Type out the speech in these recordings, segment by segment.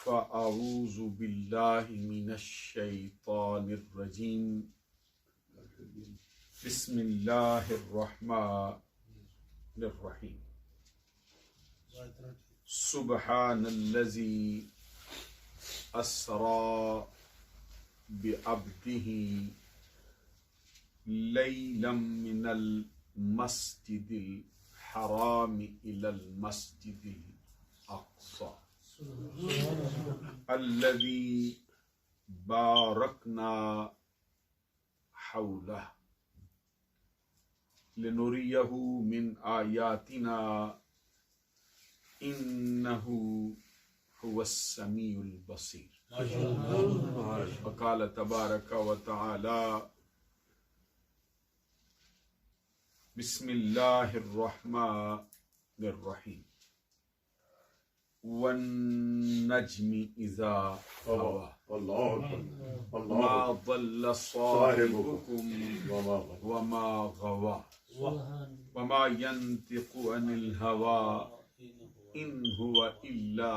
فأعوذ باللہ من الشیطان الرجیم بسم اللہ الرحمن الرحیم سبحان الذی اسری بعبدہ لیلا من المسجد الحرام الى المسجد الاقصى الذي باركنا حوله لنريه من آياتنا إنه هو السميع البصير. وقال تبارك وتعالى بسم الله الرحمن الرحيم والنجم إذا هوى ما ضل صاحبكم وما غوى وما ينطق عن الهوى إن هو إلا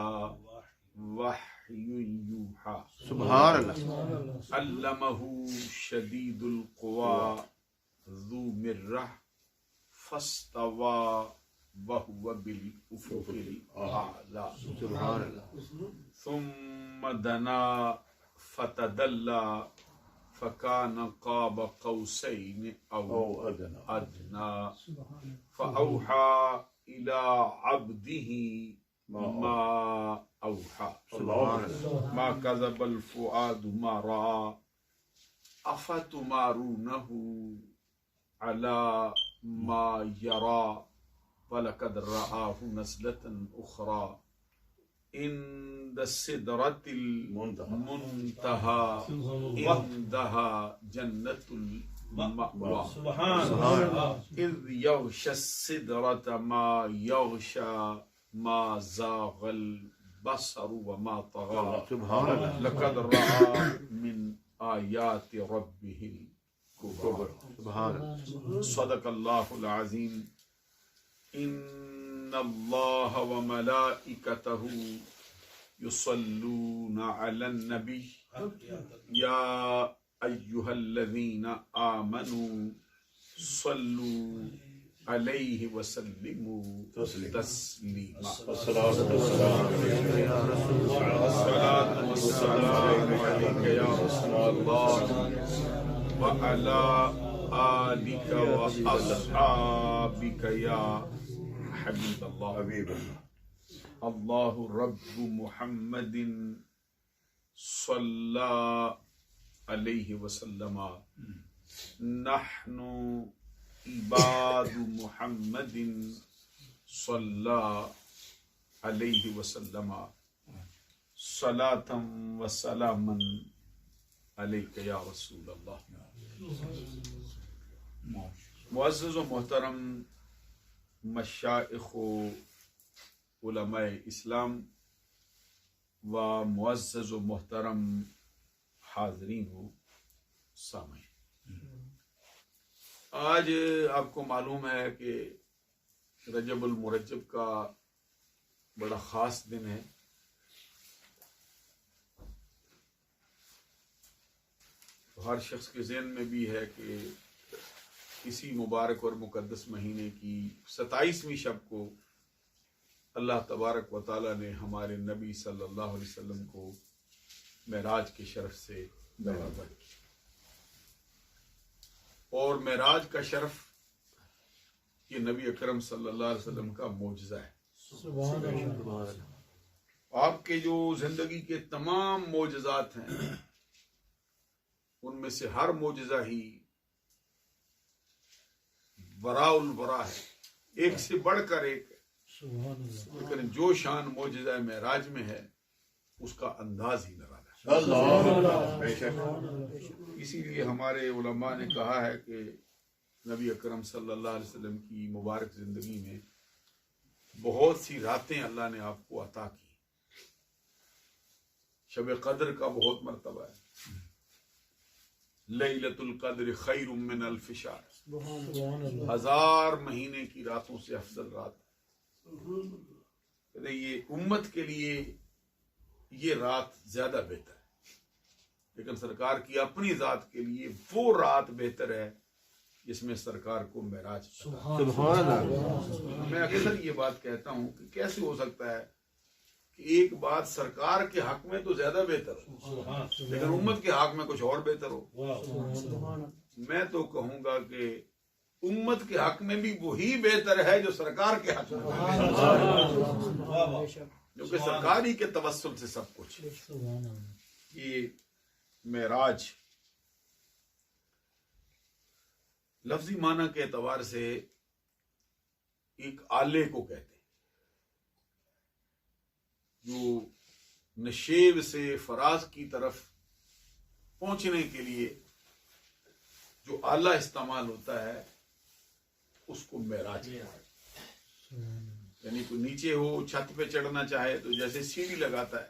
وحي يوحى. سبحان اللہ. علمه شديد القوى ذو مرة فاستوى وهو بالأفق الأعلى. سبحان اللہ. ثم دنا فتدلى فكان قاب قوسين أو أدنى فأوحى إلى عبده ما أوحى. ما كذب الفؤاد ما رأى أفتمارونه على ما يرى وَلَقَدْ رَآهُ نَزْلَةً أُخْرَى عند السدرة المنتهى عندها جنة المأوى إذ يغشى السدرة ما يغشى ما زاغ البصر وما طغى لقد رأى من آيات ربه الكبرى. صدق الله العظيم. ان اللہ وملائکتہ یصلون علی النبی یا ایہا الذین آمنوا صلوا علیہ وسلموا تسلیما. الصلاۃ والسلام علیک یا رسول اللہ وعلی آلک واصحابک یا حبیب اللہ. اللہ رب محمد صلی علیہ وسلم نحن عباد محمد صلی علیہ وسلم صلاۃ و سلاما علیک یا رسول اللہ. معزز و محترم مشائخ و علماء اسلام و معزز و محترم حاضرین و سامعین، آج آپ کو معلوم ہے کہ رجب المرجب کا بڑا خاص دن ہے. ہر شخص کے ذہن میں بھی ہے کہ اسی مبارک اور مقدس مہینے کی 27ویں شب کو اللہ تبارک و تعالیٰ نے ہمارے نبی صلی اللہ علیہ وسلم کو معراج کے شرف سے نوازا کیا. اور معراج کا شرف یہ نبی اکرم صلی اللہ علیہ وسلم کا معجزہ ہے. آپ کے جو زندگی کے تمام معجزات ہیں ان میں سے ہر معجزہ ہی وراء الورا ہے، ایک سے بڑھ کر ایک ہے. لیکن جو شان معجزہ معراج میں ہے اس کا انداز ہی نرالا ہے. اسی لیے ہمارے علماء نے کہا ہے کہ نبی اکرم صلی اللہ علیہ وسلم کی مبارک زندگی میں بہت سی راتیں اللہ نے آپ کو عطا کی. شب قدر کا بہت مرتبہ ہے. لیلۃ القدر خیر من الف شہر، 1000 مہینے کی راتوں سے افضل رات. یہ امت کے لیے یہ رات زیادہ بہتر ہے، لیکن سرکار کی اپنی ذات کے لیے وہ رات بہتر ہے جس میں سرکار کو معراج سبحان اللہ. میں اکثر یہ بات کہتا ہوں کہ کیسے ہو سکتا ہے کہ ایک بات سرکار کے حق میں تو زیادہ بہتر ہو لیکن امت کے حق میں کچھ اور بہتر ہو. میں تو کہوں گا کہ امت کے حق میں بھی وہی بہتر ہے جو سرکار کے حق میں، کیونکہ سرکار ہی کے توسل سے سب کچھ. یہ معراج لفظی معنی کے اعتبار سے ایک آلے کو کہتے ہیں جو نشیب سے فراز کی طرف پہنچنے کے لیے جو آلہ استعمال ہوتا ہے اس کو معراج کہتے ہیں. یعنی کوئی نیچے ہو چھت پہ چڑھنا چاہے تو جیسے سیڑھی لگاتا ہے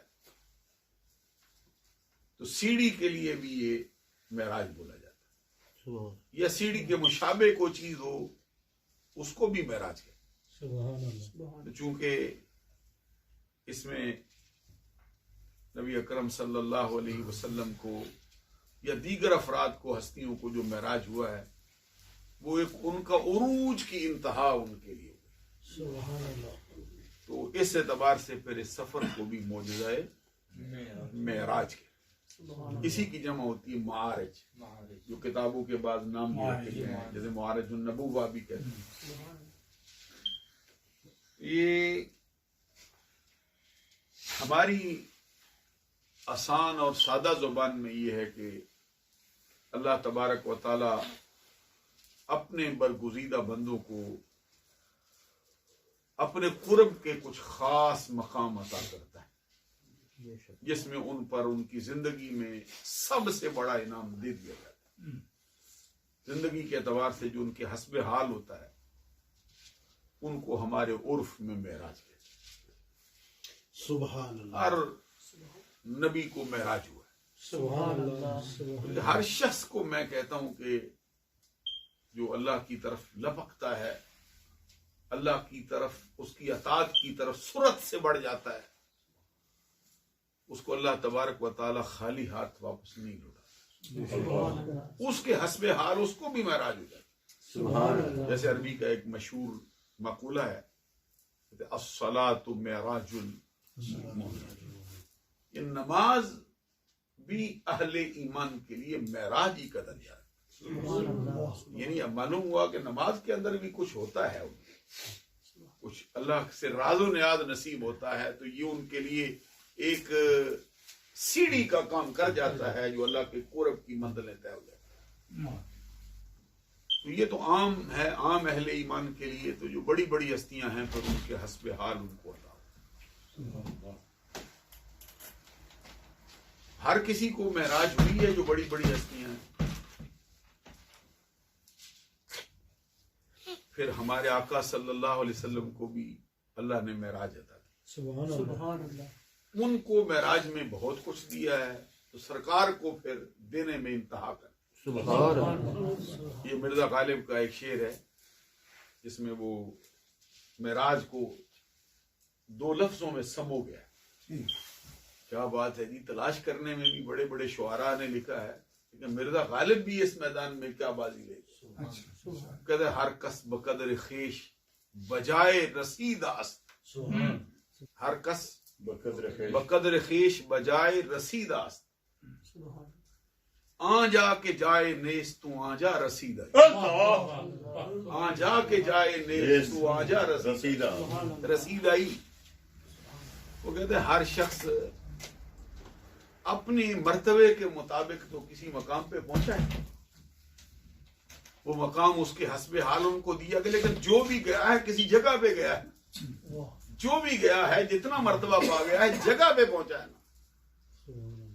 تو سیڑھی کے لیے بھی یہ معراج بولا جاتا ہے، یا سیڑھی کے مشابہ کوئی چیز ہو اس کو بھی معراج کہتے ہیں. چونکہ اس میں نبی اکرم صلی اللہ علیہ وسلم کو یا دیگر افراد کو، ہستیوں کو جو معراج ہوا ہے وہ ایک ان کا عروج کی انتہا ان کے لیے ہوئی. تو اس اعتبار سے پھر اس سفر کو بھی معجزہ معراج کے، اسی کی جمع ہوتی ہے معارج، جو کتابوں کے بعض نام بھی رکھے گئے ہیں جیسے معارج النبوہ بھی کہتے ہیں. یہ ہماری آسان اور سادہ زبان میں یہ ہے کہ اللہ تبارک و تعالی اپنے برگزیدہ بندوں کو اپنے قرب کے کچھ خاص مقام عطا کرتا ہے جس میں ان پر ان کی زندگی میں سب سے بڑا انعام دے دیا جاتا ہے. زندگی کے اعتبار سے جو ان کے حسب حال ہوتا ہے ان کو ہمارے عرف میں معراج کہتے ہیں. سبحان اللہ. ہر نبی کو معراج ہوا ہے. سبحان اللہ. ہر شخص کو میں کہتا ہوں کہ جو اللہ کی طرف لپکتا ہے، اللہ کی طرف، اس کی اطاعت کی طرف سرعت سے بڑھ جاتا ہے، اس کو اللہ تبارک و تعالی خالی ہاتھ واپس نہیں لوٹاتا. اس کے حسب حال اس کو بھی معراج ہو جاتا ہے. جیسے عربی کا ایک مشہور مقولہ ہے الصلاۃ معراج المؤمن، یہ نماز بھی اہل ایمان کے لیے معراج ہی کا درجہ ہے. یعنی اب معلوم ہوا کہ نماز کے اندر بھی کچھ ہوتا ہے، کچھ اللہ سے راز و نیاز نصیب ہوتا ہے، تو یہ ان کے لیے ایک سیڑھی کا کام کر جاتا ہے جو اللہ کے قرب کی منزلیں طے ہو جاتی ہیں. تو یہ تو عام ہے، عام اہل ایمان کے لیے تو جو بڑی بڑی ہستیاں ہیں پھر ان کے حسب حال ان کو عطا. ہر کسی کو معراج ہوئی ہے جو بڑی بڑی ہستیاں ہیں. پھر ہمارے آقا صلی اللہ علیہ وسلم کو بھی اللہ نے معراج عطا کی. سبحان اللہ. ان کو معراج میں بہت کچھ دیا ہے تو سرکار کو پھر دینے میں انتہا کر. یہ مرزا غالب کا ایک شعر ہے جس میں وہ معراج کو 2 لفظوں میں سمو گیا. کیا بات ہے جی، تلاش کرنے میں بھی بڑے بڑے شعراء نے لکھا ہے، لیکن مرزا غالب بھی اس میدان میں کیا بازی لے گئے. کہتے ہر کس بقدر خیش بجائے رسید است، ہر کس بقدر خیش بجائے رسید است، آ جا کے جائے نیست تو آ جا رسید آئی، آ جا کے جائے نیست تو آ جا رسید آئی. وہ کہتے ہیں ہر شخص اپنی مرتبے کے مطابق تو کسی مقام پہ پہنچا ہے، وہ مقام اس کے حسب حال ان کو دیا گیا، لیکن جو بھی گیا ہے کسی جگہ پہ گیا ہے، جو بھی گیا ہے جتنا مرتبہ پا گیا ہے جگہ پہ پہنچا ہے نا.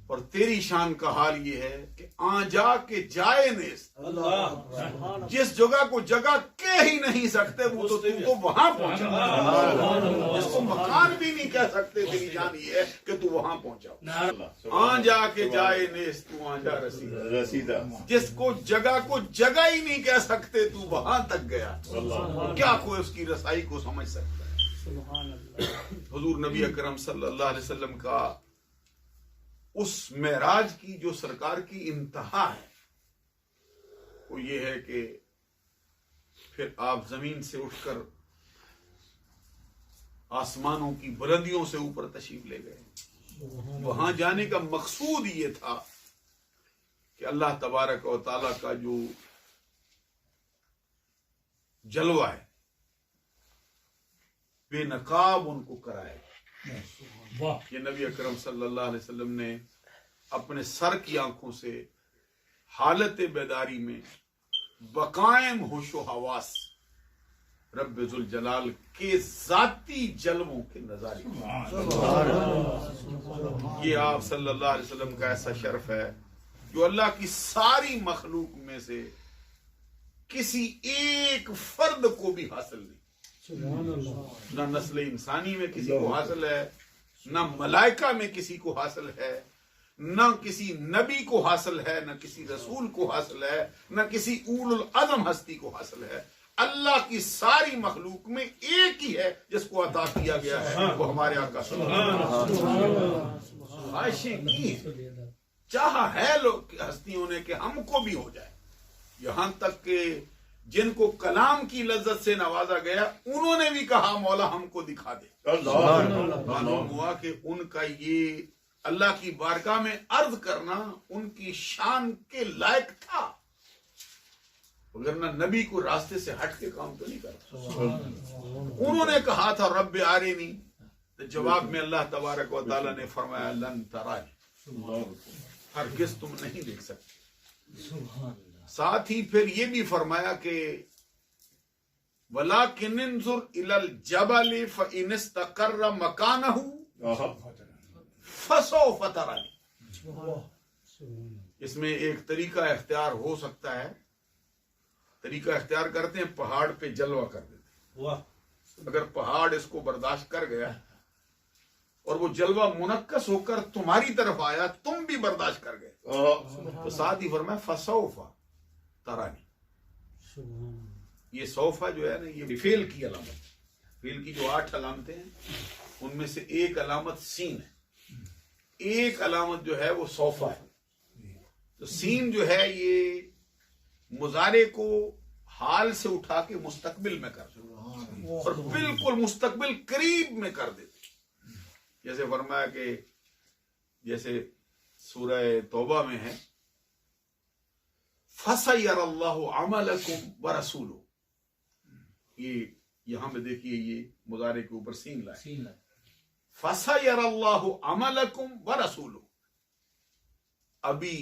اور تیری شان کا حال یہ ہے کہ آ جا کے جائے نیست، جس جگہ کو جگہ کہہ ہی نہیں سکتے وہ تو وہاں پہنچا، جس کو مکان بھی نہیں کہہ سکتے تیری شان یہ ہے کہ تو وہاں پہنچا. آ جا کے جائے نیست تو آ جا رسیدہ، جس کو جگہ ہی نہیں کہہ سکتے تو وہاں تک گیا. کیا کوئی اس کی رسائی کو سمجھ سکتا ہے؟ حضور نبی اکرم صلی اللہ علیہ وسلم کا اس معراج کی جو سرکار کی انتہا ہے وہ یہ ہے کہ پھر آپ زمین سے اٹھ کر آسمانوں کی بلندیوں سے اوپر تشریف لے گئے. وہاں جانے کا مقصود یہ تھا کہ اللہ تبارک و تعالی کا جو جلوہ ہے بے نقاب ان کو کرائے. یہ نبی اکرم صلی اللہ علیہ وسلم نے اپنے سر کی آنکھوں سے حالت بیداری میں بقائم ہوش و حواس رب ذوالجلال کے ذاتی جلووں کے نظارے. یہ آپ صلی اللہ علیہ وسلم کا ایسا شرف ہے جو اللہ کی ساری مخلوق میں سے کسی ایک فرد کو بھی حاصل نہیں. نہ نسل انسانی میں کسی کو حاصل ہے، نہ ملائکہ میں کسی کو حاصل ہے، نہ کسی نبی کو حاصل ہے، نہ کسی رسول کو حاصل ہے، نہ کسی اول العزم ہستی کو حاصل ہے. اللہ کی ساری مخلوق میں ایک ہی ہے جس کو عطا کیا گیا ہے، وہ ہمارے آقا صلی اللہ علیہ وسلم. خواہشیں کی ہیں، چاہا ہے لوگ ہستیوں نے کہ ہم کو بھی ہو جائے. یہاں تک کہ جن کو کلام کی لذت سے نوازا گیا انہوں نے بھی کہا مولا ہم کو دکھا دے. معلوم ہوا کہ ان کا یہ اللہ کی بارگاہ میں عرض کرنا ان کی شان کے لائق تھا، وگرنہ نبی کو راستے سے ہٹ کے کام تو نہیں کرتا. انہوں نے کہا تھا رب آرینی، تو جواب میں اللہ تبارک و تعالی نے فرمایا لن ترانی، ہرگز تم نہیں دیکھ سکتے. ساتھ ہی پھر یہ بھی فرمایا کہ وَلَكِنْ انظُرْ إِلَى الْجَبَلِ فَإِنِ اسْتَقَرَّ مَكَانَهُ فَسَوْفَ تَرَانِي. اس میں ایک طریقہ اختیار ہو سکتا ہے، طریقہ اختیار کرتے ہیں پہاڑ پہ جلوہ کر دیتے ہیں. اگر پہاڑ اس کو برداشت کر گیا اور وہ جلوہ منعکس ہو کر تمہاری طرف آیا، تم بھی برداشت کر گئے، تو ساتھ ہی فرمایا فَسَوْفَ تَرَانِي. یہ سوفا جو ہے نا یہ فیل کی علامت، فیل کی جو 8 علامتیں ہیں ان میں سے ایک علامت سین ہے، ایک علامت جو ہے وہ سوفا ہے. تو سین جو ہے یہ مضارع کو حال سے اٹھا کے مستقبل میں کر دیتے اور بالکل مستقبل قریب میں کر دیتے. جیسے فرمایا کہ جیسے سورہ توبہ میں ہے فَسَيَرَ اللَّهُ عَمَلَكُمْ وَرَسُولُهُ. یہ یہاں میں دیکھیے یہ مضارع کے اوپر سین لائے، فَسَيَرَ اللَّهُ عَمَلَكُمْ وَرَسُولُهُ. ابھی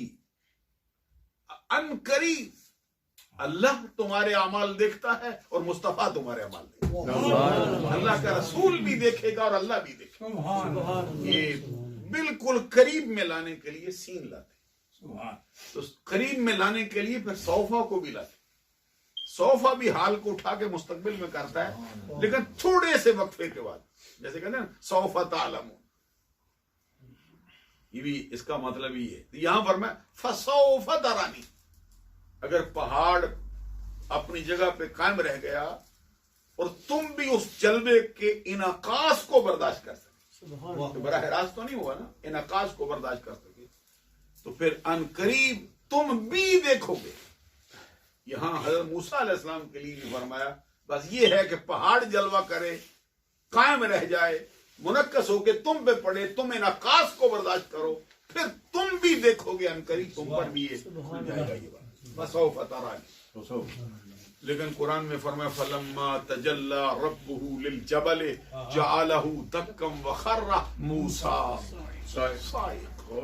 ان قریب اللہ تمہارے اعمال دیکھتا ہے اور مصطفیٰ تمہارے اعمال دیکھتا ہے. اللہ کا رسول بھی دیکھے گا اور اللہ بھی دیکھے گا. یہ بالکل قریب میں لانے کے لیے سین لاتے، تو قریب میں لانے کے لیے پھر صوفہ کو بھی لاتے. صوفہ بھی حال کو اٹھا کے مستقبل میں کرتا ہے لیکن تھوڑے سے وقفے کے بعد، جیسے کہتے ہیں صوفہ تعلمون. یہ بھی اس کا مطلب یہ ہے. یہاں پر میں فسوف ترانی، اگر پہاڑ اپنی جگہ پہ قائم رہ گیا اور تم بھی اس جلوے کے انعکاس کو برداشت کر سکے، براہ راست تو نہیں ہوا نا، انعکاس کو برداشت کر سکے، تو پھر ان قریب تم بھی دیکھو گے. یہاں حضرت موسیٰ علیہ السلام کے لیے بھی فرمایا بس یہ ہے کہ پہاڑ جلوہ کرے، قائم رہ جائے، منعکس ہو کے تم پہ پڑے، تم انعکاس کو برداشت کرو، پھر تم بھی دیکھو گے ان قریب تم پر بھی یہ کھل جائے گا. یہ بات فسوف ترانی. لیکن قرآن میں فرمایا فلما تجلی ربہ للجبل جعلہ دکا وخر موسیٰ صاعقا.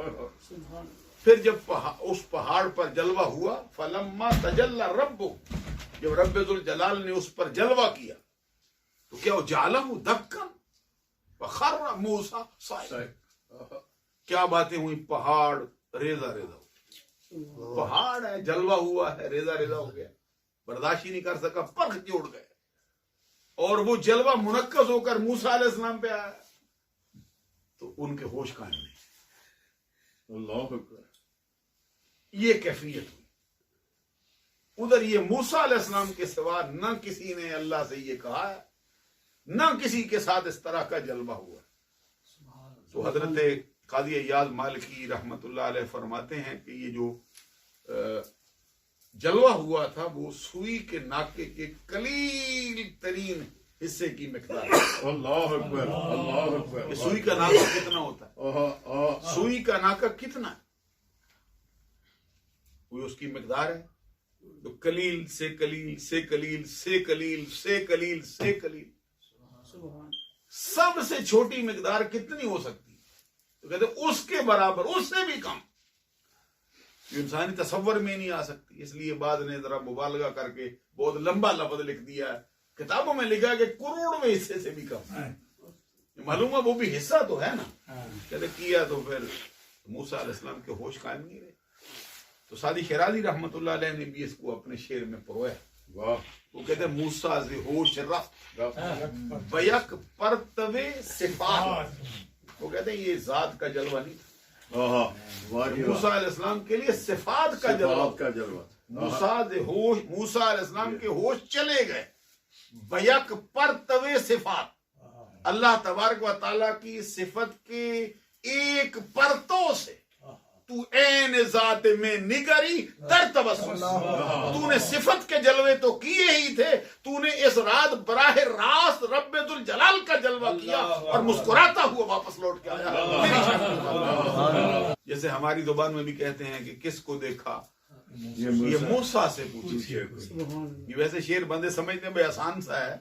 پھر جب اس پہاڑ پر جلوہ ہوا، فلما تجلی ربہ، جب رب ذوالجلال نے اس پر جلوہ کیا تو کیا وہ جعلہ دکا وخر موسیٰ صاعقا. کیا باتیں ہوئی، پہاڑ ریزہ ریزہ ہو، پہاڑ ہے جلوہ ہوا ہے، ریزہ ریزہ ہو گیا، برداشت ہی نہیں کر سکا، پرخ کے اڑ گئے. اور وہ جلوہ منعکس ہو کر موسیٰ علیہ السلام پہ آیا تو ان کے ہوش قائم نہیں. اللہ اکبر. یہ کیفیت ہوئی. ادھر یہ موسیٰ علیہ السلام کے سوا نہ کسی نے اللہ سے یہ کہا ہے، نہ کسی کے ساتھ اس طرح کا جلوہ ہوا. تو حضرت قاضی ایاز مالکی رحمت اللہ علیہ فرماتے ہیں کہ یہ جو جلوہ ہوا تھا وہ سوئی کے ناکے کے قلیل ترین حصے کی مقدار ہے. اللہ اکبر اللہ کہ اکبر. سوئی کا ناکہ کتنا ہوتا ہے؟ سوئی کا ناکہ کتنا ہے؟ کوئی اس کی مقدار ہے؟ تو قلیل سے قلیل سے قلیل سے قلیل سے قلیل سے قلیل سب سے چھوٹی مقدار کتنی ہو سکتی؟ تو کہتے ہیں اس کے برابر، اس سے بھی کم، جو انسانی تصور میں نہیں آ سکتی. اس لیے بعض نے ذرا مبالغہ کر کے بہت لمبا لفظ لکھ دیا ہے، کتابوں میں لکھا ہے کہ کروڑویں حصے سے بھی کم. معلوم ہے وہ بھی حصہ تو ہے نا. کہتے کیا تو پھر موسیٰ علیہ السلام کے ہوش قائم نہیں رہے. تو سعدی شیرازی رحمت اللہ علیہ نے بھی اس کو اپنے شعر میں پرویا. واہ. وہ کہتے ہیں موسیٰ ز ہوش رفت بیک پرتوے صفات. وہ کہتے ہیں یہ ذات کا جلوہ نہیں تھا، موسیٰ علیہ السلام کے لیے صفات کا جلوہ. موسیٰ علیہ السلام کے ہوش چلے گئے بیک پرتوے صفات. اللہ تبارک و تعالیٰ کی صفت کے ایک پرتوں سے تو عین ذات میں نگری در تبسم. تو نے صفت کے جلوے تو کیے ہی تھے، تو نے اس رات براہ راست رب ذوالجلال کا جلوہ کیا اور مسکراتا ہوا واپس لوٹ کے آیا. جیسے ہماری زبان میں بھی کہتے ہیں کہ کس کو دیکھا یہ موسیٰ سے پوچھیے. یہ ویسے شعر بندے سمجھتے ہیں بھائی آسان سا ہے،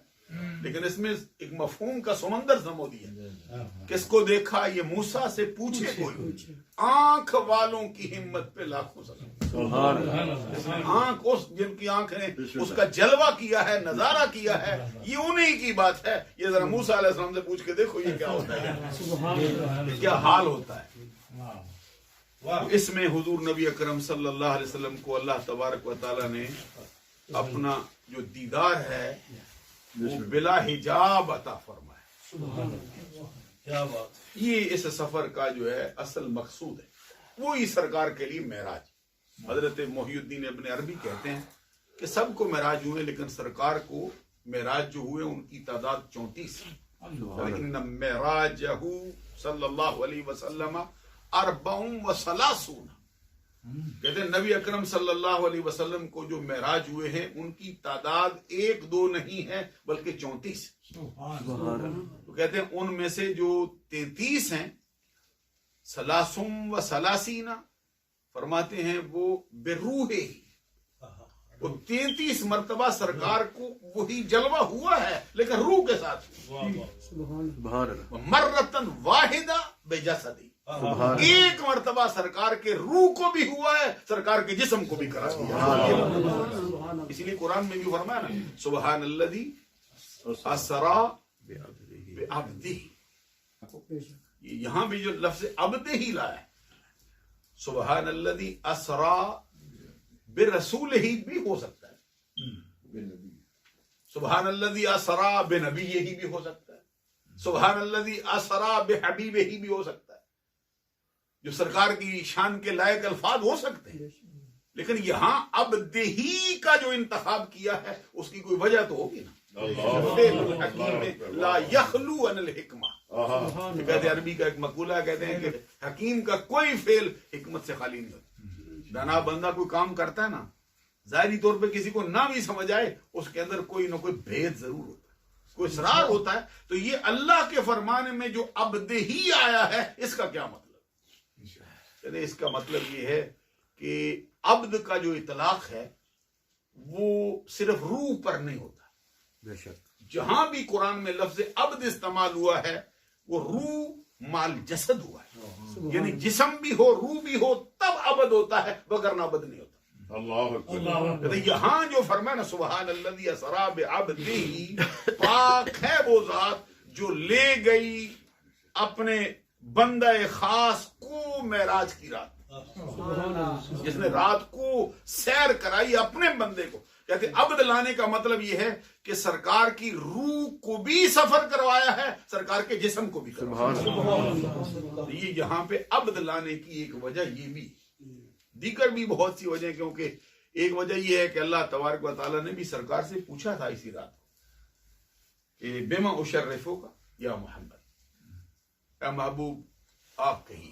لیکن اس میں ایک مفہوم کا سمندر سمو دیا. کس کو دیکھا یہ موسیٰ سے پوچھے کوئی، آنکھ والوں کی ہمت پہ لاکھوں سلام. آنکھ اس جن کی آنکھ نے اس کا جلوہ کیا ہے، نظارہ کیا ہے، یہ انہی کی بات ہے. یہ ذرا موسیٰ علیہ السلام سے پوچھ کے دیکھو یہ کیا ہوتا ہے، کیا حال ہوتا ہے. اس میں حضور نبی اکرم صلی اللہ علیہ وسلم کو اللہ تبارک و تعالیٰ نے اپنا جو دیدار ہے وہ بلا حجاب عطا فرمائے. یہ اس سفر کا جو ہے اصل مقصود ہے، وہی سرکار کے لیے معراج. حضرت محی الدین ابن عربی کہتے ہیں کہ سب کو معراج ہوئے، لیکن سرکار کو معراج جو ہوئے ان کی تعداد 34 ہے. لیکن معراجہ صلی اللہ علیہ وسلم 34. کہتے ہیں نبی اکرم صلی اللہ علیہ وسلم کو جو معراج ہوئے ہیں ان کی تعداد 1-2 نہیں ہے بلکہ 34. تو کہتے ہیں ان میں سے جو 33 ہیں سلاسم و سلاسینہ فرماتے ہیں وہ بروح ہی، وہ 33 مرتبہ سرکار کو وہی جلوہ ہوا ہے لیکن روح کے ساتھ. مرتن واحدہ بے جسدی، ایک مرتبہ سرکار کے روح کو بھی ہوا ہے، سرکار کے جسم کو بھی کرا دیا. اسی لیے قرآن میں بھی فرمایا نا سبحان الذی اسرا بعبدہ. یہاں بھی جو لفظ عبدہ ہی لایا ہے، سبحان الذی اسرا برسولہ بھی ہو سکتا ہے، سبحان الذی اسرا بنبیہ بھی ہو سکتا ہے، سبحان الذی اسرا بحبیبہ بھی ہو سکتا ہے. جو سرکار کی شان کے لائق الفاظ ہو سکتے ہیں، لیکن یہاں عبدہی کا جو انتخاب کیا ہے اس کی کوئی وجہ تو ہوگی نا. لا یخلو عن الحکمہ. کہتے ہیں عربی کا ایک مقولہ کہتے ہیں کہ حکیم کا کوئی فعل حکمت سے خالی نہیں ہوتا. دانا بندہ کوئی کام کرتا ہے نا، ظاہری طور پہ کسی کو نہ بھی سمجھ آئے اس کے اندر کوئی نہ کوئی بھید ضرور ہوتا ہے، کوئی اسرار ہوتا ہے. تو یہ اللہ کے فرمان میں جو عبدہی آیا ہے اس کا کیا مطلب؟ اس کا مطلب یہ ہے کہ عبد کا جو اطلاق ہے وہ صرف روح پر نہیں ہوتا. بے شک جہاں بھی قرآن میں لفظ عبد استعمال ہوا ہے وہ روح مال جسد ہوا ہے، یعنی جسم بھی ہو روح بھی ہو تب عبد ہوتا ہے، وگرنہ عبد نہیں ہوتا. اللہ اکبر. یہاں جو فرمایا نا سبحان الذی اسرا بعبدہ، پاک ہے وہ ذات جو لے گئی اپنے بندہ خاص کو معراج کی رات، جس نے رات کو سیر کرائی اپنے بندے کو. کہتے عبد لانے کا مطلب یہ ہے کہ سرکار کی روح کو بھی سفر کروایا ہے، سرکار کے جسم کو بھی کروایا. یہ یہاں پہ عبد لانے کی ایک وجہ یہ بھی، دیگر بھی بہت سی وجہ، کیونکہ ایک وجہ یہ ہے کہ اللہ تبارک و تعالیٰ نے بھی سرکار سے پوچھا تھا اسی رات کہ بما اشرفو کا یا محمد، اے محبوب آپ کہیے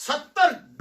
70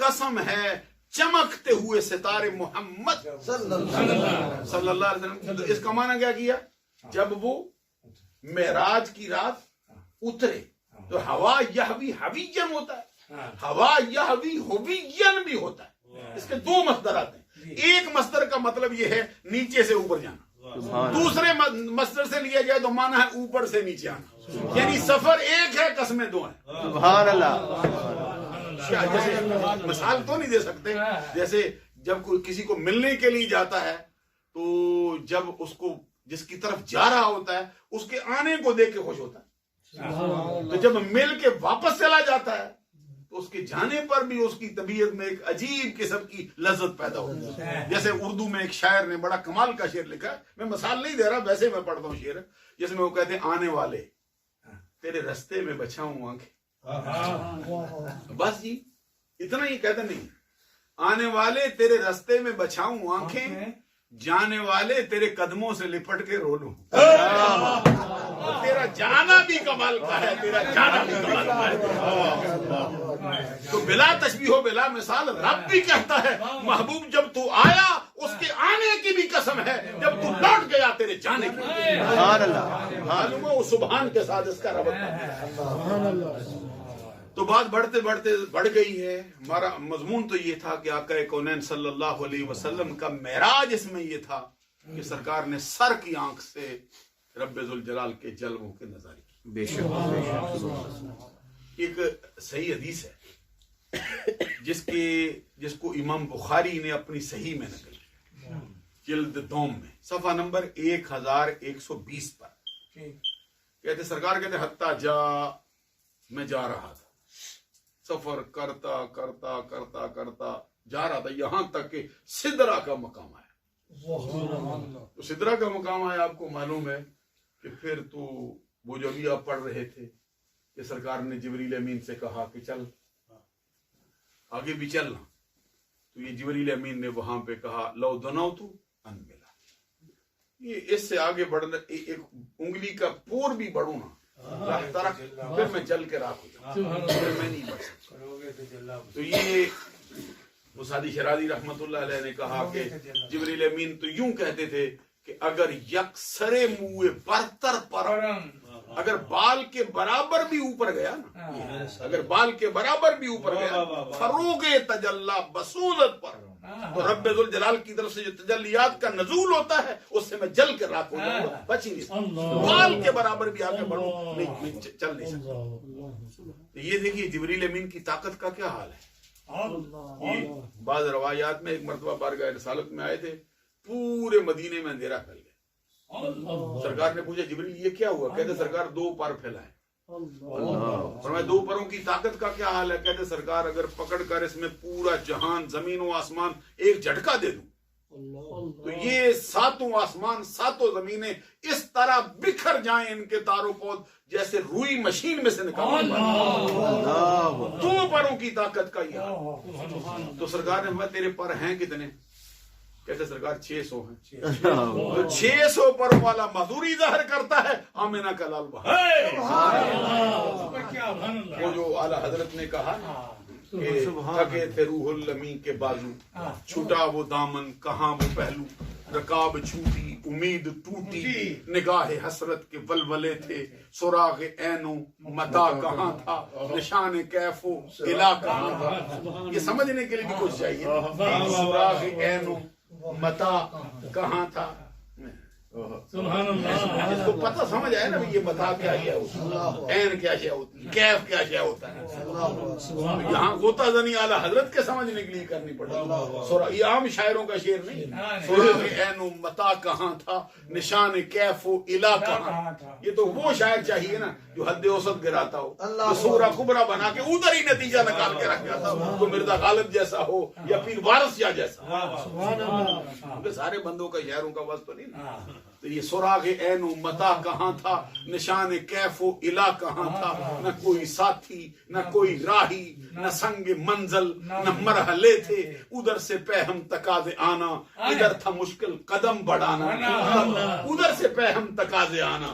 قسم ہے چمکتے ہوئے ستارے محمد صلی اللہ علیہ وسلم. اس کا معنی کیا کیا؟ جب وہ معراج کی رات اترے تو ہوا یہوی حویجن ہوتا ہے، ہوا یہوی حویجن بھی ہوتا ہے. اس کے دو مصدر آتے ہیں. ایک مصدر کا مطلب یہ ہے نیچے سے اوپر جانا، دوسرے مصدر سے لیا جائے تو معنی ہے اوپر سے نیچے آنا. یعنی سفر ایک ہے، قسمیں دو ہیں. سبحان اللہ. جیسے مثال تو نہیں دے سکتے، جیسے جب کوئی کسی کو ملنے کے لیے جاتا ہے تو جب اس کو جس کی طرف جا رہا ہوتا ہے اس کے آنے کو دیکھ کے خوش ہوتا ہے، تو جب مل کے واپس چلا جاتا ہے تو اس کے جانے پر بھی اس کی طبیعت میں ایک عجیب قسم کی لذت پیدا ہوتی ہے. جیسے اردو میں ایک شاعر نے بڑا کمال کا شعر لکھا ہے، میں مثال نہیں دے رہا، ویسے میں پڑھتا ہوں شعر، جس میں وہ کہتے ہیں آنے والے تیرے رستے میں بچاؤں آنکھیں. بس جی اتنا ہی کہتے نہیں، آنے والے تیرے رستے میں بچاؤں آنکھیں، جانے والے تیرے قدموں سے لپٹ کے رو لوں. تیرا جانا بھی کمال کا ہے، تیرا جانا بھی کمال کا ہے. تو بلا تشبیہ و بلا مثال رب بھی کہتا ہے محبوب جب تو آیا اس کے آنے کی بھی قسم ہے، جب تو لوٹ گیا تیرے جانے کی. سبحان اللہ. معلوم ہے وہ سبحان کے ساتھ اس کا ربط. تو بات بڑھتے بڑھتے بڑھ گئی ہے. ہمارا مضمون تو یہ تھا کہ آقا کونین صلی اللہ علیہ وسلم کا معراج اس میں یہ تھا کہ سرکار نے سر کی آنکھ سے رب ذوالجلال کے جلووں کے نظارے کی. بے شک. ایک صحیح حدیث ہے جس کو امام بخاری نے اپنی صحیح میں نقل کیا، جلد دوم میں صفحہ نمبر 1120 پر. کہتے سرکار کہتے حتیٰ میں جا رہا تھا، سفر کرتا کرتا کرتا کرتا جا رہا تھا یہاں تک کہ سدرہ کا مقام آیا. تو سدرہ کا مقام آیا، آپ کو معلوم ہے کہ پھر تو وہ جو بھی آپ پڑھ رہے تھے کہ سرکار نے جبریل امین سے کہا کہ چل آگے بھی چلنا. تو یہ جبریل امین نے وہاں پہ کہا لو دنوتو ان ملا، یہ اس سے آگے بڑھنا ایک انگلی کا پور بھی بڑھوں نا پھر میں جل کے راکھ ہو جاؤں، پھر میں نہیں بڑھ سکتا. تو یہ مسادی شرازی رحمت اللہ علیہ نے کہا کہ جبریل امین تو یوں کہتے تھے کہ اگر یکسر منہ برتر پر اگر بال کے برابر بھی اوپر گیا نا، اگر بال کے برابر بھی اوپر گیا فروغ تجلی بصورت پر، تو رب ذوالجلال کی طرف سے جو تجلیات کا نزول ہوتا ہے اس سے میں جل کے راکھ ہو جاؤں گا، بچ ہی نہیں سکتا. بال کے برابر بھی آگے بڑھوں نہیں چل نہیں سکتا. یہ دیکھیے جبریل امین کی طاقت کا کیا حال ہے. یہ بعض روایات میں ایک مرتبہ بارگاہ رسالت میں آئے تھے، پورے مدینے میں اندھیرا پھیل گیا. سرکار نے پوچھا جبریل یہ کیا ہوا؟ کہتے سرکار 2 پر پھیلائے. فرمایا 2 پروں کی طاقت کا کیا حال ہے؟ کہتے سرکار اگر پکڑ کر اس میں پورا جہان زمین و آسمان ایک جھٹکا دے دوں تو یہ 7 آسمان 7 زمینیں اس طرح بکھر جائیں ان کے تاروں پود جیسے روئی مشین میں سے نکال. 2 پروں کی طاقت کا یہ. تو سرکار نے فرمایا تیرے پر ہیں کتنے؟ کہتے سرکار 600 ہیں. تو 600 پر والا مزدوری ظاہر کرتا ہے آمینہ کا لال بہار. وہ جو اعلیٰ حضرت نے کہا کہ تھکے تھے روح الامین کے بازو، چھوٹا وہ دامن کہاں وہ پہلو، رکاب چھوٹی امید ٹوٹی، نگاہ حسرت کے ولولے تھے، سراغ عین و متا کہاں تھا، نشان کیف و الا کہاں تھا. یہ سمجھنے کے لیے بھی کچھ چاہیے. سراغ عین و متا کہاں تھا. سبحان اللہ. اس کو پتہ سمجھ آیا نا یہ متا کیا شے ہوتا ہے، عین کیا شے ہوتی ہے، کیف کیا شے ہوتا ہے. یہاں غوطہ زنی اعلیٰ حضرت کے سمجھنے کے لیے کرنی پڑتی ہے. یہ عام شاعروں کا شعر نہیں. سراغ عین و متا کہاں تھا، نشان کیف و الا کہاں. یہ تو وہ شاعر چاہیے نا جو حد اوسط گراتا ہو، جو سورہ کبرا بنا کے ادھر ہی نتیجہ نکال کے رکھ جاتا ہو، تو مرزا غالب جیسا ہو یا پیر وارث شاہ جیسا. سارے بندوں کا شاعروں کا واسطہ نہیں نا. تو یہ سراغ عین و متا کہاں تھا، نشان کیف و الا کہاں تھا، نہ کوئی ساتھی نہ کوئی راہی، نہ سنگ منزل نہ مرحلے تھے، ادھر سے پہم تقاضے آنا، ادھر تھا مشکل قدم بڑھانا، ادھر سے پہم تقاضے آنا،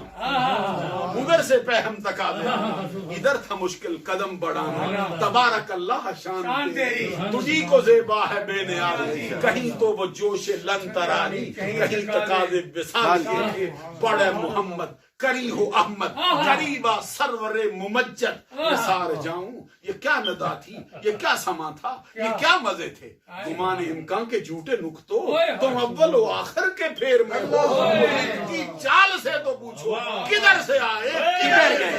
ادھر سے پہم تقاضے آنا، ادھر تھا مشکل قدم بڑھانا، تبارک اللہ شان تیری تجھی کو زیبا ہے بے نیاز، کہیں تو وہ جوش لن ترانی، کہیں تقاضے وصال کے تھے، بڑے محمد کری ہو احمد، قریبا سرور ممجد، نثار جاؤں یہ کیا ندا تھی، یہ کیا سما تھا، یہ کیا مزے تھے، گمان امکان کے جھوٹے نکتو، تم اول و آخر کے پھیر میں ہو، کی چال سے تو پوچھو کدھر سے آئے کدھر گئے،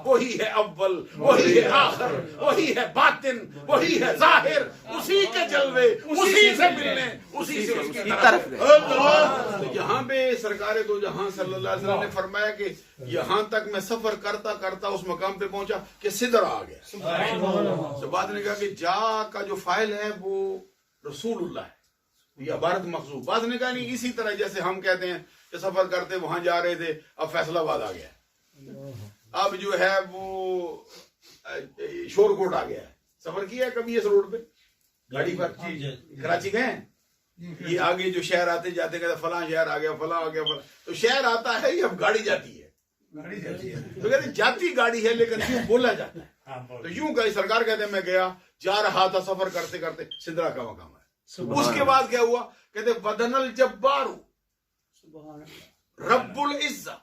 وہی ہے اول وہی ہے آخر وہی ہے باطن وہی ہے ظاہر، اسی کے جلوے اسی سے ملنے اسی سے اس کی طرف گئے۔ یہاں پہ سرکار دو جہاں صلی اللہ علیہ وسلم نے فرمایا کہ یہاں تک میں سفر کرتا کرتا اس مقام پہ پہنچا کہ سدر آ گیا۔ تو بعد نے کہا کہ جا کا جو فائل ہے وہ رسول اللہ ہے، یہ عبارت مخصوص۔ بعد نے کہا نہیں، اسی طرح جیسے ہم کہتے ہیں کہ سفر کرتے وہاں جا رہے تھے، اب فیصلہ آباد آ گیا، اب جو ہے وہ شور کوٹ آ گیا ہے۔ سفر کیا ہے کبھی اس روڈ پہ گاڑی پر؟ کراچی گئے ہیں؟ یہ آگے جو شہر آتے جاتے کہتے فلاں شہر آ گیا فلاں آ گیا فلاں، تو شہر آتا ہے یہ اب گاڑی جاتی ہے، تو کہتے جاتی گاڑی ہے لیکن یوں بولا جاتا ہے، تو یوں کہا سرکار کہتے ہیں میں گیا جا رہا تھا سفر کرتے کرتے سدرا کا مقام ہے۔ اس کے بعد کیا ہوا؟ کہتے بدن الجبار رب العزہ،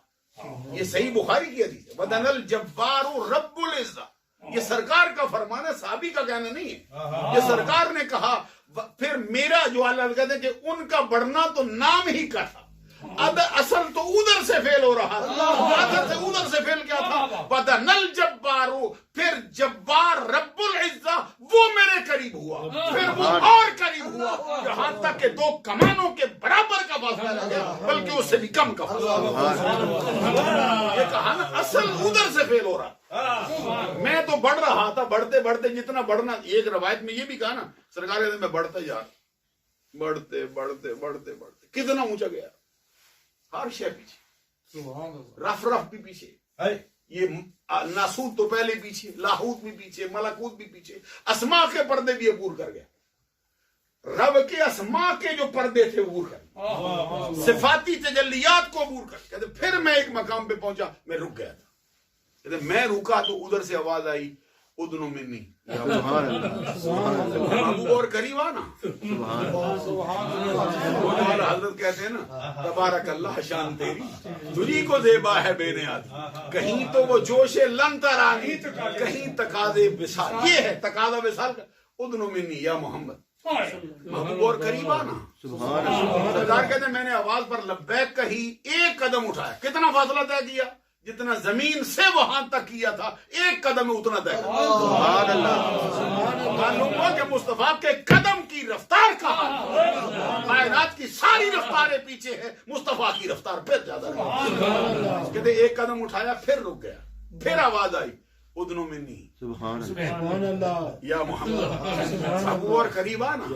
یہ صحیح بخاری کی حدیث ہے، بدن الجبار رب العزہ، یہ سرکار کا فرمان ہے، صحابی کا کہنا نہیں ہے، یہ سرکار نے کہا۔ پھر میرا جو اللہ کہتے ہیں کہ ان کا بڑھنا تو نام ہی کا تھا، اب اصل تو ادھر سے فیل ہو رہا تھا، ادھر سے فیل کیا تھا؟ بدن الجبار، پھر جبار رب العزہ وہ میرے قریب ہوا، پھر وہ اور قریب ہوا، یہاں تک کہ دو کمانوں کے برابر کا فاصلہ لگ گیا، بلکہ اس سے بھی کم کا فاصلہ۔ یہ کہا نا اصل ادھر سے فیل ہو رہا، میں تو بڑھ رہا تھا، بڑھتے بڑھتے جتنا بڑھنا، ایک روایت میں یہ بھی کہا نا سرکار کہتے میں بڑھتا جا رہا، بڑھتے بڑھتے بڑھتے بڑھتے کتنا اونچا گیا، ہر شے پیچھے، رف رف بھی پیچھے، یہ ناسوت تو پہلے پیچھے، لاہوت بھی پیچھے، ملکوت بھی پیچھے، اسماء کے پردے بھی عبور کر گیا، رب کے اسماء کے جو پردے تھے عبور کر گیا، صفاتی تجلیات کو عبور کر گیا۔ پھر میں ایک مقام پہ پہنچا، میں رک گیا تھا، میں رکا تو ادھر سے آواز آئی ادنو منی، محبوب اور قریب آنا، حضرت کہتے ہیں نا تبارک اللہ شان تیری تجھی کو زیبا ہے بے نیاز، کہیں تو وہ جوش لن ترانی، کہیں تقاضے وصال، یہ ہے تقاضا وصال کا، ادنو منی یا محمد محبوب اور قریب آنا۔ سرکار کہتے ہیں میں نے آواز پر لبیک کہی، ایک قدم اٹھایا، کتنا فاصلہ طے کیا؟ جتنا زمین سے وہاں تک کیا تھا، ایک قدم میں اتنا طے کیا۔ سبحان اللہ، معلوم ہوا کہ مصطفیٰ کے قدم کی رفتار کہاں، کائنات کی ساری رفتاریں پیچھے ہے، مصطفیٰ کی رفتار پھر زیادہ ہے۔ کہتے ایک قدم اٹھایا پھر رک گیا، پھر آواز آئی ادنو منی سبحان اللہ یا محمد، ابو اور قریب آنا،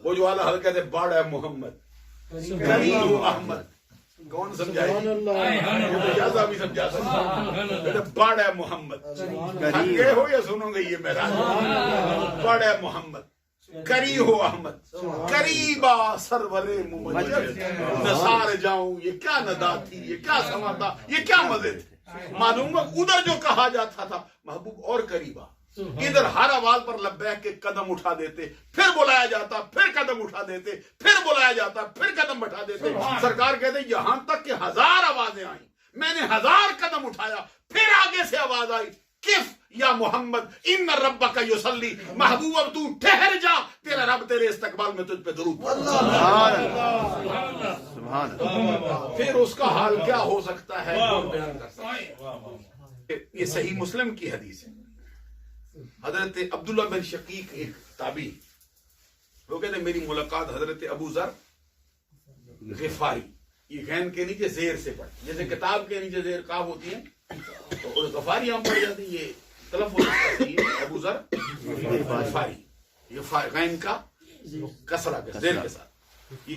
وہ جو اعلیٰ حضرت کہتے بڑھ ہے محمد قریب احمد، کون سمجھائے یہ بھی سمجھا سکتا، بڑھ ہے محمد، گئے ہو یا سنو گے یہ میرا، بڑھ ہے محمد کری ہو احمد، قریبا سرور ممجد، نثار جاؤں یہ کیا ندا تھی، یہ کیا سما تھا، یہ کیا مزے تھے۔ معلوم ہے ادھر جو کہا جاتا تھا محبوب اور قریبا، ادھر ہر آواز پر لبیک کے قدم اٹھا دیتے، پھر بلایا جاتا پھر قدم اٹھا دیتے، پھر بلایا جاتا پھر قدم اٹھا دیتے۔ سرکار کہتے یہاں تک کہ 1000 آوازیں آئیں، میں نے 1000 قدم اٹھایا، پھر آگے سے آواز آئی کف یا محمد ان ربک یصلی، محبوب اب تو ٹھہر جا، تیرا رب تیرے استقبال میں تجھ پہ درود پڑھتا ہے۔ پھر اس کا حال کیا ہو سکتا ہے کون بیان کر سکتا ہے؟ یہ صحیح مسلم کی حدیث ہے، حضرت عبداللہ بن شقیق ایک تابعی، وہ کہتے ہیں میری ملاقات حضرت ابو ذر غفاری، یہ غین کے نیچے زیر سے پڑھ، جیسے کتاب کے نیچے زیر کاف ہوتی ہے تو غفاری ہم پڑھ جاتی، یہ تلفظ ابو ذر غفاری، یہ غین کا کسرہ کے زیر کے ساتھ، یہ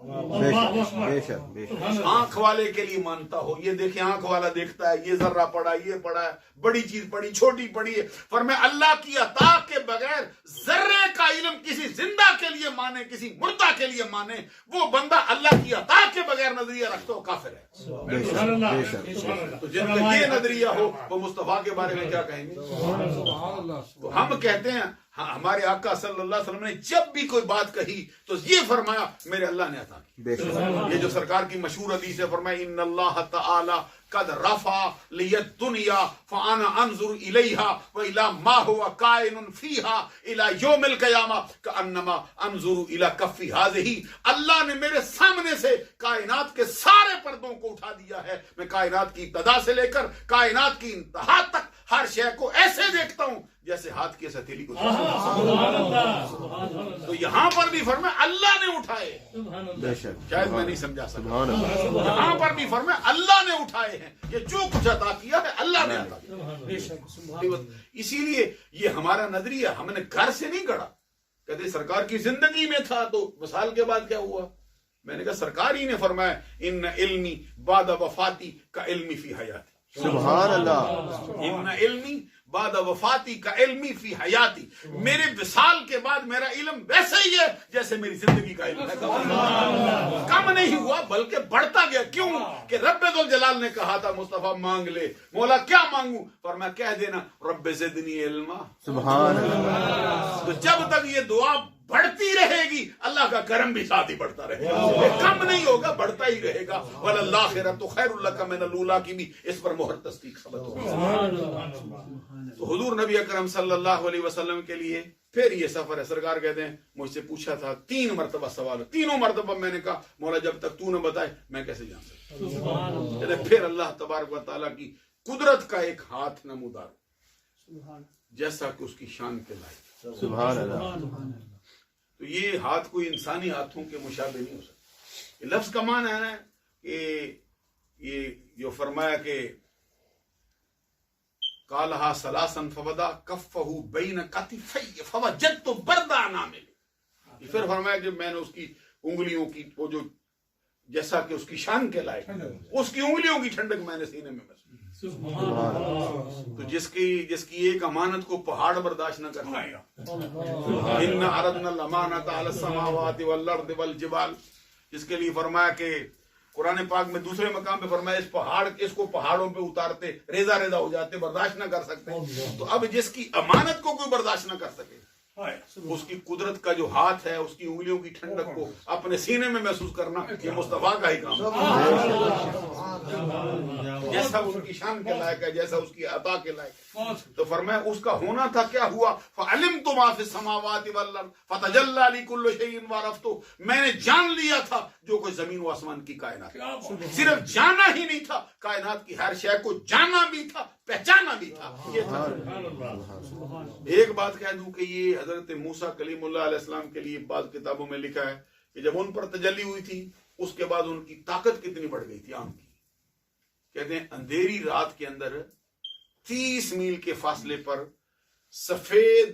بے شک بے شک بے شک آنکھ والے کے لیے مانتا ہو، یہ دیکھیں آنکھ والا دیکھتا ہے، یہ ذرہ پڑا، یہ پڑا ہے، بڑی چیز پڑی، چھوٹی پڑی ہے، فرمایا اللہ کی عطا کے بغیر ذرے کا علم کسی زندہ کے لیے مانے، کسی مردہ کے لیے مانے، وہ بندہ اللہ کی عطا کے بغیر نظریہ رکھتا ہو کافر ہے۔ بے شک بے شک تو جن کا یہ نظریہ ہو وہ مصطفیٰ کے بارے میں کیا کہیں گے؟ تو ہم کہتے ہیں ہمارے آقا صلی اللہ علیہ وسلم نے جب بھی کوئی بات کہی تو یہ فرمایا میرے اللہ نے عطا کی۔ بے شک یہ جو سرکار کی مشہور حدیث ہے، فرمایا ان اللہ تعالی قد رفع لی الدنیا فانا انظر الیہا والی ما هو کائن فیہا الی یوم القیامہ کانما انظر الی کف ہذہ، اللہ نے میرے سامنے سے کائنات کے سارے پردوں کو اٹھا دیا ہے، میں کائنات کی ابتدا سے لے کر کائنات کی انتہا تک ہر شے کو ایسے دیکھتا ہوں جیسے ہاتھ کی ہتھیلی کو تو یہاں پر بھی فرمایا اللہ نے اٹھائے، بے شک شاید میں نہیں سمجھا سکتا، سبحان اللہ یہاں پر بھی فرمایا اللہ نے اٹھائے ہیں، یہ جو کچھ عطا کیا ہے اللہ نے عطا کیا۔ اسی لیے یہ ہمارا نظریہ ہم نے گھر سے نہیں گڑا، کہتے سرکار کی زندگی میں تھا تو وصال کے بعد کیا ہوا؟ میں نے کہا سرکار ہی نے فرمایا ان علمی بعد وفاتی کا علمی فی حیاتی، سبحان اللہ ان علمی بعد وفاتی کا علمی فی حیاتی، میرے وصال کے بعد میرا علم ویسے ہی ہے جیسے میری زندگی کا علم ہے، کم نہیں ہوا بلکہ بڑھتا گیا۔ کیوں کہ رب ذوالجلال نے کہا تھا مصطفیٰ مانگ لے، مولا کیا مانگوں؟ فرمایا کہہ دینا رب زدنی علما، سبحان اللہ تو جب تک یہ دعا بڑھتی رہے گی اللہ کا کرم بھی ساتھ ہی بڑھتا رہے گا، کم نہیں ہوگا بڑھتا ہی رہے گا۔ وَلَلْآخِرَةُ خَيْرٌ لَكَ مِنَ الْأُولَىٰ کی بھی اس پر مہر تصدیق ثبت ہوگی۔ تو حضور نبی اکرم صلی اللہ علیہ وسلم کے لیے پھر یہ سفر ہے۔ سرکار کہتے ہیں مجھ سے پوچھا تھا 3 مرتبہ سوال، تینوں مرتبہ میں نے کہا مولا جب تک تو نہ بتائے میں کیسے جان سکتا۔ پھر اللہ تبارک و تعالیٰ کی قدرت کا ایک ہاتھ نمودار جیسا کہ اس کی شان کے لائق، سبحان اللہ تو یہ ہاتھ کوئی انسانی ہاتھوں کے مشابہ نہیں ہو سکتا۔ یہ لفظ کا معنی ہے نا کہ یہ جو فرمایا کہ قالها ثلاثا فوضع كفه بين كتفي فوجدت بردا نامل، پھر فرمایا کہ میں نے اس کی انگلیوں کی وہ جو جیسا کہ اس کی شان کے لائق اس کی انگلیوں کی ٹھنڈک میں نے سینے میں محسوس۔ تو جس کی ایک امانت کو پہاڑ برداشت نہ کر پائے گا، ان عرضنا الامانۃ علی السماوات والارض والجبال، جس کے لیے فرمایا کہ قرآن پاک میں دوسرے مقام پہ فرمایا اس کو پہاڑوں پہ اتارتے ریزہ ریزہ ہو جاتے، برداشت نہ کر سکتے۔ تو اب جس کی امانت کو کوئی برداشت نہ کر سکے، اس کی قدرت کا جو ہاتھ ہے اس کی انگلیوں کی ٹھنڈک کو اپنے سینے میں محسوس کرنا یہ مصطفیٰ کا ہی کام ہے، جیسا اس کی شان کے لائق ہے، جیسا اس کی عطا کے لائق ہے۔ تو فرمایا اس کا ہونا تھا کیا ہوا؟ فَعَلِمْتُ مَا فِي السَّمَاوَاتِ وَالْأَرْضِ فَتَجَلَّى لِي كُلُّ شَيْءٍ وَعَرَفْتُ، میں نے جان لیا تھا جو کوئی زمین و آسمان کی کائنات، صرف جانا ہی نہیں تھا، کائنات کی ہر شے کو جانا بھی تھا، پہچانا بھی تھا۔ یہ تھا۔ ایک بات کہہ دوں کہ یہ حضرت موسیٰ کلیم اللہ علیہ السلام کے لیے بعض کتابوں میں لکھا ہے کہ جب ان پر تجلی ہوئی تھی اس کے بعد ان کی طاقت کتنی بڑھ گئی تھی آنکھ کی۔ کہتے ہیں اندھیری رات کے اندر 30 میل کے فاصلے پر سفید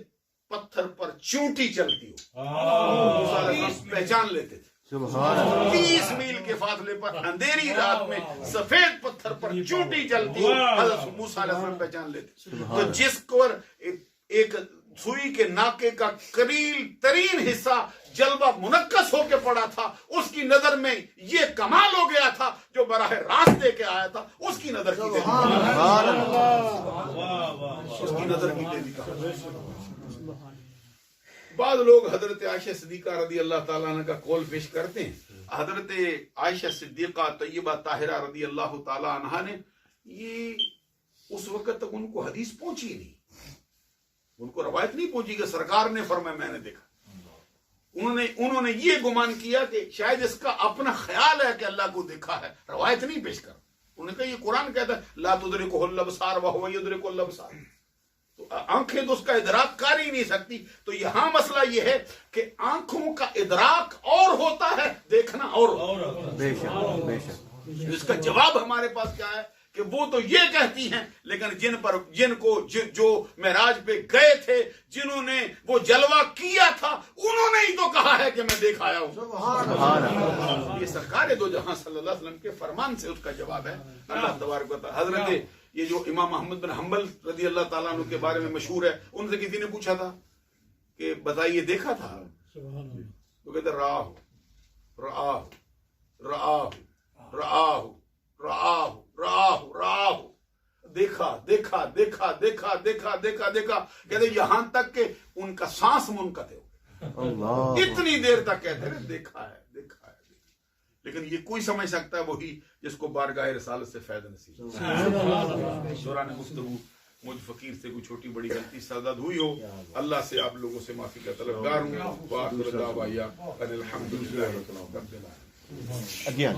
پتھر پر چونٹی چلتی ہو موسیٰ علیہ السلام پہچان لیتے تھے۔ 30 میل کے فاصلے پر اندھیری رات میں سفید پتھر پر چونٹی چلتی ہو حضرت موسیٰ علیہ السلام پہچان لیتے۔ تو جس کو ایک سوئی کے ناکے کا قلیل ترین حصہ جلوہ منکس ہو کے پڑا تھا، اس کی نظر میں یہ کمال ہو گیا تھا جو براہ راست دے کے آیا تھا، اس کی نظر کی تیزی، اس کی نظر کی تیزی کا۔ بعض لوگ حضرت عائشہ صدیقہ رضی اللہ تعالیٰ عنہ کا قول پیش کرتے ہیں۔ حضرت عائشہ صدیقہ طیبہ طاہرہ رضی اللہ تعالیٰ عنہ نے یہ اس وقت تک ان کو حدیث پہنچی نہیں، ان کو روایت نہیں پہنچی کہ سرکار نے فرمایا میں نے دیکھا۔ انہوں نے یہ گمان کیا کہ شاید اس کا اپنا خیال ہے کہ اللہ کو دیکھا ہے، روایت نہیں پیش کر۔ انہوں نے کہا یہ قرآن کہتا ہے لا تدرکہ الابصار وہو یدرک الابصار، تو آنکھیں تو اس کا ادراک کر ہی نہیں سکتی۔ تو یہاں مسئلہ یہ ہے کہ آنکھوں کا ادراک اور ہوتا ہے، دیکھنا اور ہوتا ہے۔ بے شک بے شک اس کا جواب ہمارے پاس کیا ہے کہ وہ تو یہ کہتی ہیں لیکن جن کو جو معراج پہ گئے تھے، جنہوں نے وہ جلوہ کیا تھا، انہوں نے ہی تو کہا ہے کہ میں دیکھ آیا ہوں۔ یہ سرکار دو جہاں صلی اللہ علیہ وسلم کے فرمان سے اس کا جواب ہے۔ اللہ تبارک و تعالی حضرت یہ جو امام احمد بن حنبل رضی اللہ تعالیٰ عنہ کے بارے میں مشہور ہے، ان سے کسی نے پوچھا تھا کہ بتائیے دیکھا تھا؟ تو کہتے رآہ رآہ رآہ رآہ رآہ رآہ رآہ، دیکھا دیکھا دیکھا دیکھا دیکھا دیکھا دیکھا، کہتے یہاں تک کہ ان کا سانس منقطع ہو گیا، اتنی دیر تک کہتے ہیں دیکھا ہے دیکھا ہے۔ لیکن یہ کوئی سمجھ سکتا ہے وہی جس کو بارگاہ رسالت سے فائدہ نصیب ہو۔ دوران گفتگو مجھ فقیر سے کوئی چھوٹی بڑی غلطی سرزد ہوئی ہو، اللہ سے آپ لوگوں سے معافی کا طلبگار ہوں۔ وآخر دعوانا ان الحمد للہ رب العالمین۔